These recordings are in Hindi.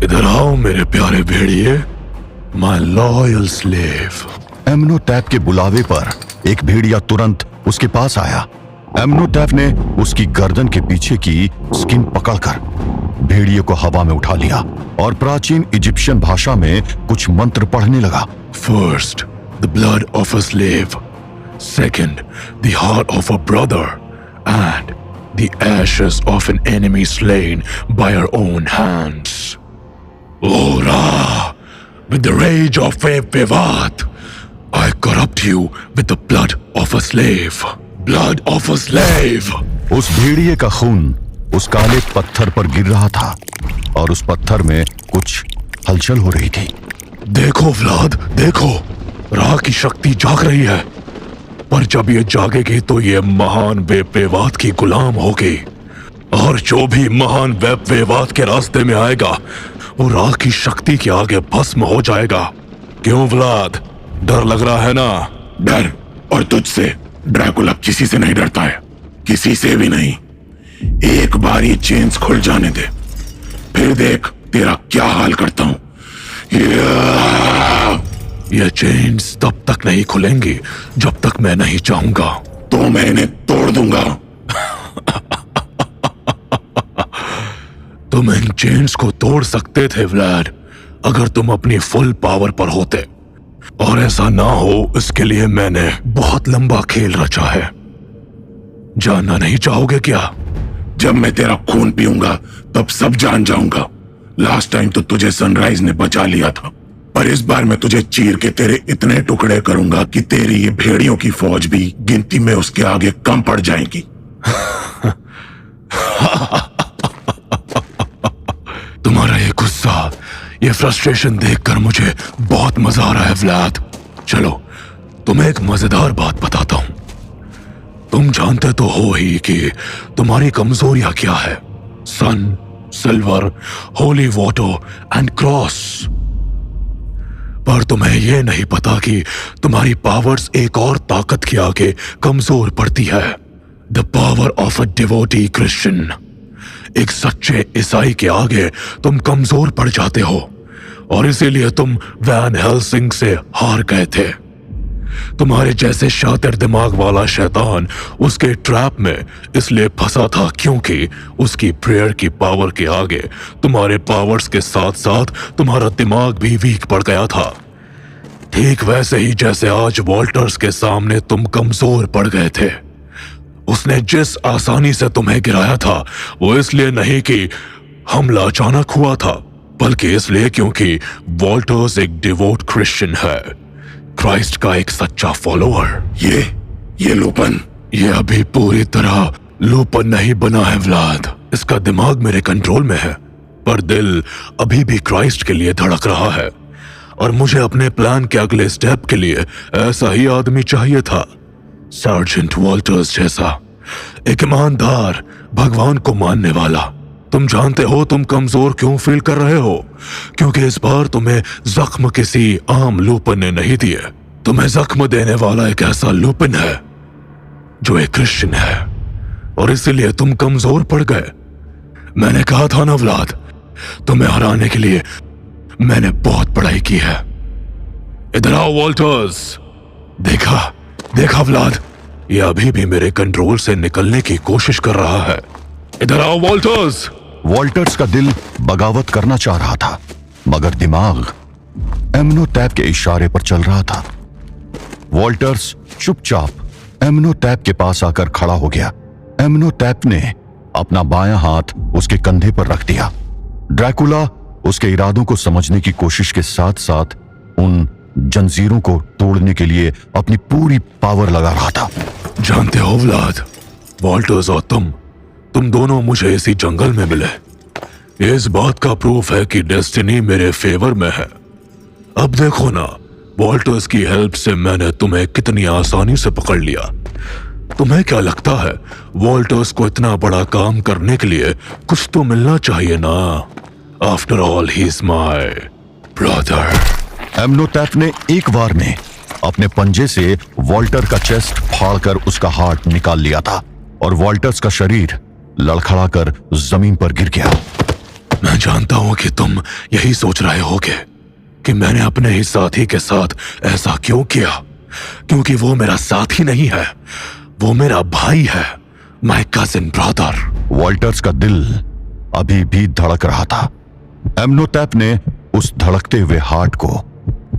इधर आओ मेरे प्यारे भेड़िए, माय लॉयल स्लेव। एमनोटैप के बुलावे पर एक भेड़िया तुरंत उसके पास आया। एमनोटैप ने उसकी गर्दन के पीछे की स्किन पकड़कर भेड़िए को हवा में उठा लिया और प्राचीन इजिप्शियन भाषा में कुछ मंत्र पढ़ने लगा। First the blood of a slave, second the heart of a brother and the ashes of an enemy slain by our own hands. O Ra, with the rage of Vivat, I corrupt you with the blood of a slave. Blood of a slave. उस भेड़िए का खून उस काले पत्थर पर गिर रहा था और उस पत्थर में कुछ हलचल हो रही थी। देखो व्लाद, देखो, रा की शक्ति जाग रही है, पर जब ये जागेगी तो ये महान वेवात की गुलाम होगी, और जो भी महान वेवात के रास्ते में आएगा वो रा की शक्ति के आगे भस्म हो जाएगा। क्यों व्लाद, डर लग रहा है ना? डर? और तुझसे? ड्रैकुला किसी से नहीं डरता है, किसी से भी नहीं। एक बार ये चेन्स खुल जाने दे, फिर देख तेरा क्या हाल करता हूं। ये चेन्स तब तक नहीं खुलेंगी जब तक मैं नहीं चाहूंगा। तो मैं इन्हें तोड़ दूंगा। तुम इन चेन्स को तोड़ सकते थे व्लाड, अगर तुम अपनी फुल पावर पर होते, और ऐसा ना हो इसके लिए मैंने बहुत लंबा खेल रचा है। जानना नहीं चाहोगे क्या? जब मैं तेरा खून पीऊंगा तब सब जान जाऊंगा। लास्ट टाइम तो तुझे सनराइज ने बचा लिया था, पर इस बार मैं तुझे चीर के तेरे इतने टुकड़े करूंगा कि तेरी ये भेड़ियों की फौज भी गिनती में उसके आगे कम पड़ जाएगी। तुम्हारा ये गुस्सा, ये फ्रस्ट्रेशन देखकर मुझे बहुत मजा आ रहा है व्लाद। चलो तुम्हें एक मजेदार बात बताता हूं। तुम जानते तो हो ही कि तुम्हारी कमजोरियां क्या है। Sun, silver, holy water and cross. पर तुम्हें यह नहीं पता कि तुम्हारी पावर्स एक और ताकत के आगे कमजोर पड़ती है। The power of a devotee Christian. एक सच्चे ईसाई के आगे तुम कमजोर पड़ जाते हो, और इसीलिए तुम वैन हेल्सिंग से हार गए थे। तुम्हारे जैसे शातिर दिमाग वाला शैतान उसके ट्रैप में इसलिए फंसा था क्योंकि उसकी प्रेयर की पावर के आगे तुम्हारे पावर्स के साथ साथ तुम्हारा दिमाग भी वीक पड़ गया था। ठीक वैसे ही जैसे आज वॉल्टर्स के सामने तुम कमजोर पड़ गए थे। उसने जिस आसानी से तुम्हें गिराया था वो इसलिए नहीं कि हमला अचानक हुआ था, बल्कि इसलिए क्योंकि वॉल्टर्स एक डिवोट क्रिश्चियन है, क्राइस्ट का एक सच्चा फॉलोअर। ये लूपन, ये अभी पूरी तरह लूपन नहीं बना है व्लाद। इसका दिमाग मेरे कंट्रोल में है, पर दिल अभी भी क्राइस्ट के लिए धड़क रहा है, और मुझे अपने प्लान के अगले स्टेप के लिए ऐसा ही आदमी चाहिए था। सर्जेंट वॉल्टर्स जैसा एक ईमानदार, भगवान को मानने वाला। तुम जानते हो तुम कमजोर क्यों फील कर रहे हो? क्योंकि इस बार तुम्हें जख्म किसी आम लूपन ने नहीं दिए। तुम्हें जख्म देने वाला एक ऐसा लूपन है जो एक क्रिश्चियन है, और इसीलिए तुम कमजोर पड़ गए। मैंने कहा था ना व्लाद, तुम्हें हराने के लिए मैंने बहुत पढ़ाई की है। इधर आओ वॉल्टर्स। देखा व्लाद, ये अभी भी मेरे कंट्रोल से निकलने की कोशिश कर रहा है। इधर आओ वॉल्टर्स। वॉल्टर्स का दिल बगावत करना चाह रहा था, मगर दिमाग एमनोटैप के इशारे पर चल रहा था। वॉल्टर्स चुपचाप एमनोटैप के पास आकर खड़ा हो गया। एमनोटैप ने अपना बायां हाथ उसके कंधे पर रख दिया। ड्रैकुला उसके इरादों को समझने की कोशिश के साथ साथ उन जंजीरों को तोड़ने के लिए अपनी पूरी पावर लगा रहा था। जानते हो व्लाद, वॉल्टर्स और तुम दोनों मुझे इसी जंगल में मिले। ये इस बात का प्रूफ है कि डेस्टिनी मेरे फेवर में है। अब देखो ना, वॉल्टर्स की हेल्प से मैंने तुम्हें कितनी आसानी से पकड़ लिया। तुम्हें क्या लगता है वॉल्टर्स को इतना बड़ा काम करने के लिए कुछ तो मिलना चाहिए ना? After all he is my brother. Amenhotep ने एक बार में अपने पंजे से वॉल्टर का चेस्ट फाड़कर उसका हार्ट निकाल लिया था, और वॉल्टर्स का शरीर लड़खड़ाकर जमीन पर गिर गया। मैं जानता हूं कि तुम यही सोच रहे होगे कि मैंने अपने ही साथी के साथ ऐसा क्यों किया, क्योंकि वो मेरा साथी नहीं है, वो मेरा भाई है, माय कजिन ब्रदर। वॉल्टर्स का दिल अभी भी धड़क रहा था। एम्नोटैप ने उस धड़कते हुए हार्ट को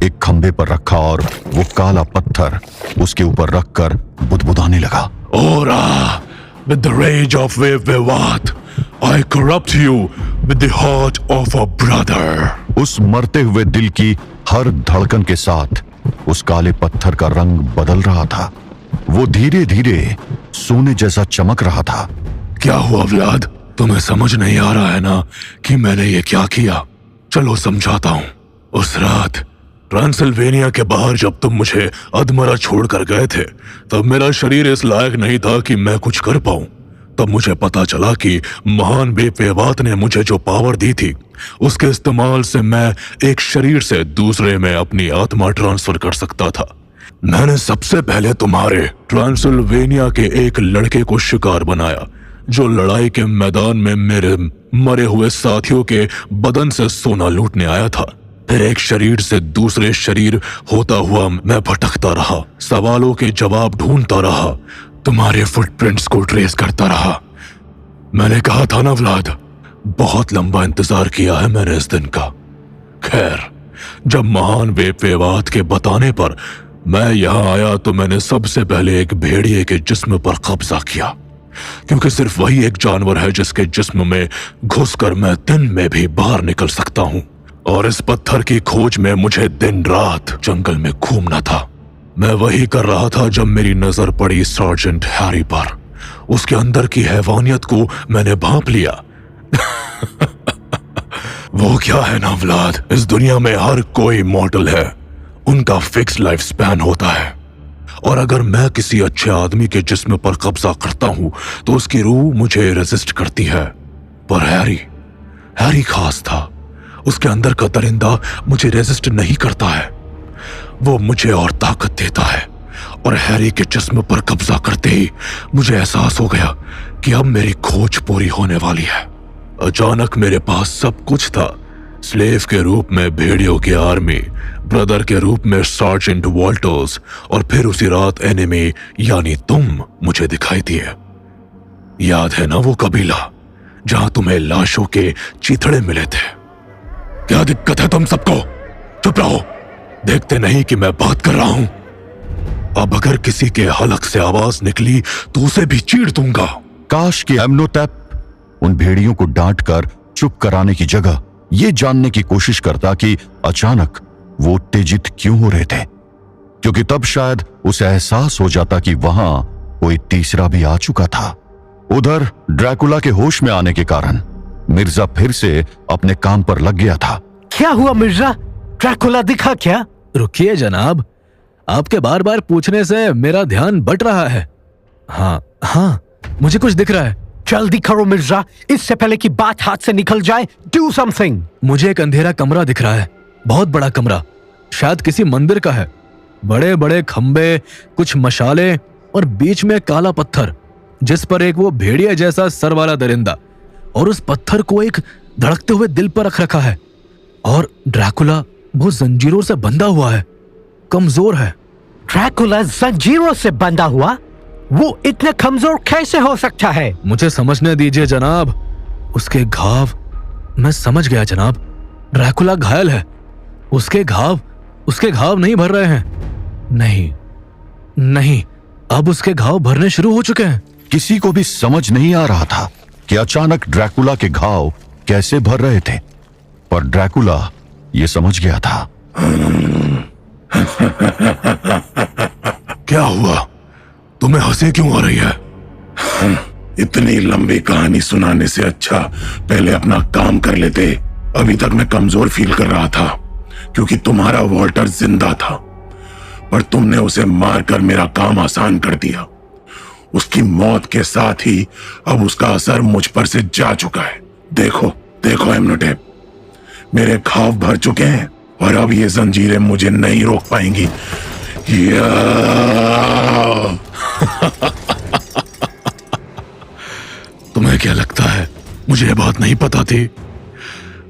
एक खंभे पर रखा और वो काला पत्थर उसके ऊपर रखकर बुदबुदाने लगा। ओरा, with the rage of Vivat, I corrupt you with the heart of a brother. उस मरते हुए दिल की हर धड़कन के साथ उस काले पत्थर का रंग बदल रहा था। वो धीरे धीरे सोने जैसा चमक रहा था। क्या हुआ व्लाद? तुम्हें समझ नहीं आ रहा है ना कि मैंने ये क्या किया? चलो समझाता हूँ। उस रात ट्रांसिल्वेनिया के बाहर जब तुम मुझे अधमरा छोड़कर गए थे, तब मेरा शरीर इस लायक नहीं था कि मैं कुछ कर पाऊं। तब मुझे पता चला कि महान बेपेवात ने मुझे जो पावर दी थी, उसके इस्तेमाल से मैं एक शरीर से दूसरे में अपनी आत्मा ट्रांसफर कर सकता था। मैंने सबसे पहले तुम्हारे ट्रांसिल्वेनिया के एक लड़के को शिकार बनाया, जो लड़ाई के मैदान में मेरे मरे हुए साथियों के बदन से सोना लूटने आया था। फिर एक शरीर से दूसरे शरीर होता हुआ मैं भटकता रहा, सवालों के जवाब ढूंढता रहा, तुम्हारे फुटप्रिंट्स को ट्रेस करता रहा। मैंने कहा था ना व्लाद, बहुत लंबा इंतजार किया है मैंने इस दिन का। खैर, जब महान बेपेवात के बताने पर मैं यहाँ आया तो मैंने सबसे पहले एक भेड़िए के जिस्म पर कब्जा किया, क्योंकि सिर्फ वही एक जानवर है जिसके जिस्म में घुसकर मैं दिन में भी बाहर निकल सकता हूँ। और इस पत्थर की खोज में मुझे दिन रात जंगल में घूमना था। मैं वही कर रहा था जब मेरी नजर पड़ी सार्जेंट हैरी पर। उसके अंदर की हैवानियत को मैंने भांप लिया। वो क्या है ना व्लाद, इस दुनिया में हर कोई मॉर्टल है, उनका फिक्स लाइफ स्पैन होता है। और अगर मैं किसी अच्छे आदमी के जिस्म पर कब्जा करता हूं तो उसकी रूह मुझे रेजिस्ट करती है। पर हैरी खास था। उसके अंदर का दरिंदा मुझे रेजिस्ट नहीं करता है, वो मुझे और ताकत देता है। और हैरी के जिस्म पर कब्जा करते ही मुझे एहसास हो गया कि अब मेरी खोज पूरी होने वाली है। अचानक मेरे पास सब कुछ था। स्लेव के रूप में भेड़ियों की आर्मी, ब्रदर के रूप में सार्जेंट वॉल्टर्स, और फिर उसी रात एनिमी यानी तुम मुझे दिखाई दिए। याद है ना वो कबीला जहां तुम्हें लाशों के चीथड़े मिले थे? क्या दिक्कत है तुम सबको? चुप रहो, देखते नहीं कि मैं बात कर रहा हूं। अब अगर किसी के हलक से आवाज निकली तो उसे भी चीर दूंगा। काश कि एम्नोटैप उन भेड़ियों को डांट कर चुप कराने की जगह ये जानने की कोशिश करता कि अचानक वो उत्तेजित क्यों हो रहे थे, क्योंकि तब शायद उसे एहसास हो जाता कि वहां कोई तीसरा भी आ चुका था। उधर ड्रैकुला के होश में आने के कारण मिर्जा फिर से अपने काम पर लग गया था। क्या हुआ मिर्जा? ड्रैकुला दिखा क्या? रुकिए जनाब, आपके बार बार पूछने से मेरा ध्यान बट रहा है। हाँ, मुझे कुछ दिख रहा है। जल्दी करो मिर्जा, इससे पहले कि बात हाथ से निकल जाए। Do something. मुझे एक अंधेरा कमरा दिख रहा है, बहुत बड़ा कमरा, शायद किसी मंदिर का है। बड़े बड़े खंबे, कुछ मशाले और बीच में काला पत्थर जिस पर एक वो भेड़िया जैसा सर वाला दरिंदा, और उस पत्थर को एक धड़कते हुए दिल पर रख रखा है। और ड्रैकुला वो जंजीरों से बंधा हुआ है, कमजोर है। ड्रैकुला जंजीरों से बंधा हुआ? वो इतना कमजोर कैसे हो सकता है? मुझे समझने दीजिए जनाब, उसके घाव, मैं समझ गया जनाब, ड्रैकुला घायल है। उसके घाव नहीं भर रहे हैं। नहीं, अब उसके घाव भरने शुरू हो चुके हैं। किसी को भी समझ नहीं आ रहा था कि अचानक ड्रैकुला के घाव कैसे भर रहे थे, पर ड्रैकुला ये समझ गया था। क्या हुआ? तुम्हें हंसी क्यों आ रही है? इतनी लंबी कहानी सुनाने से अच्छा पहले अपना काम कर लेते। अभी तक मैं कमजोर फील कर रहा था क्योंकि तुम्हारा वॉल्टर जिंदा था, पर तुमने उसे मारकर मेरा काम आसान कर दिया। उसकी मौत के साथ ही अब उसका असर मुझ पर से जा चुका है। देखो एम्नोटैप, मेरे घाव भर चुके हैं और अब ये जंजीरें मुझे नहीं रोक पाएंगी। तुम्हें क्या लगता है मुझे ये बात नहीं पता थी?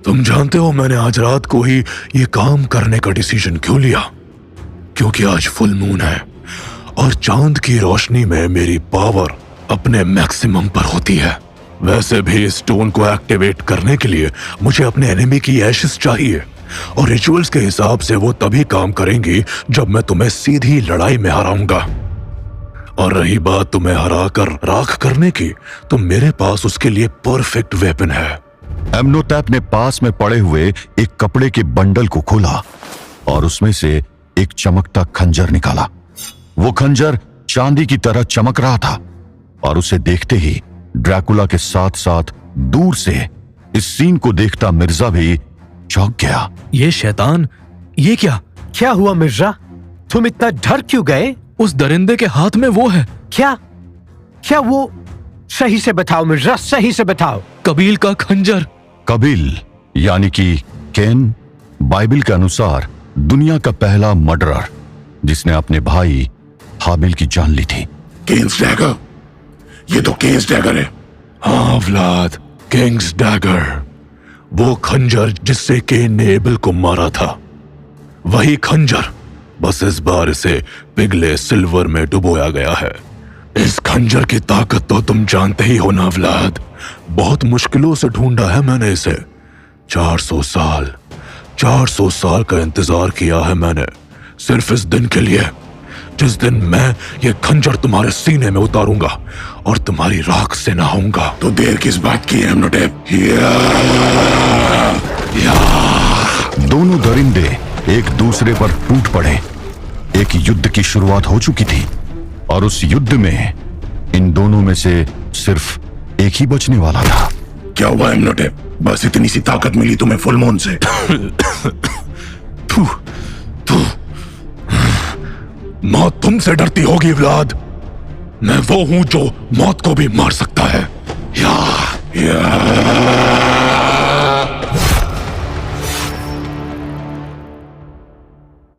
तुम जानते हो मैंने आज रात को ही ये काम करने का डिसीजन क्यों लिया? क्योंकि आज फुल मून है और चांद की रोशनी में मेरी पावर अपने मैक्सिमम पर होती है। वैसे भी इस स्टोन को एक्टिवेट करने के लिए मुझे अपने एनिमी की एशेस चाहिए और रिचुअल्स के हिसाब से वो तभी काम करेंगी जब मैं तुम्हें सीधी लड़ाई में हराऊंगा। और रही बात तुम्हें हराकर राख करने की, तो मेरे पास उसके लिए परफेक्ट वेपन है। एमनोटैप ने पास में पड़े हुए एक कपड़े के बंडल को खोला और उसमें से एक चमकता खंजर निकाला। वो खंजर चांदी की तरह चमक रहा था और उसे देखते ही ड्रैकुला के साथ साथ दूर से इस सीन को देखता मिर्जा भी चौंक गया। ये शैतान, ये क्या? क्या हुआ मिर्जा? तुम इतना डर क्यों गए? उस दरिंदे के हाथ में वो है। क्या क्या वो? सही से बताओ मिर्जा, सही से बताओ। कबील का खंजर। कबील यानी कि केन, बाइबल के अनुसार दुनिया का पहला मर्डरर जिसने अपने भाई हाबिल की जान ली थी। केन्स डैगर, ये तो केन्स डैगर है। हाँ व्लाद, किंग्स डैगर, वो खंजर जिससे केन ने एबल को मारा था, वही खंजर। बस इस बार इसे पिघले सिल्वर में डुबोया गया है। इस खंजर की ताकत तो तुम जानते ही हो ना व्लाद। बहुत मुश्किलों से ढूंढा है मैंने इसे। 400 साल का इंतजार किया है मैंने सिर्फ इस दिन के लिए, जिस दिन मैं ये खंजर तुम्हारे सीने में उतारूंगा और तुम्हारी राख से नहाऊंगा। तो देर किस बात की है एमनोटैप? दोनों दरिंदे एक दूसरे पर टूट पड़े। एक युद्ध की शुरुआत हो चुकी थी और उस युद्ध में इन दोनों में से सिर्फ एक ही बचने वाला था। क्या हुआ एमनोटैप? बस इतनी सी ताकत मिली तुम्हें फुल मून से? मौत तुमसे डरती होगी व्लाद। मैं वो हूं जो मौत को भी मार सकता है। या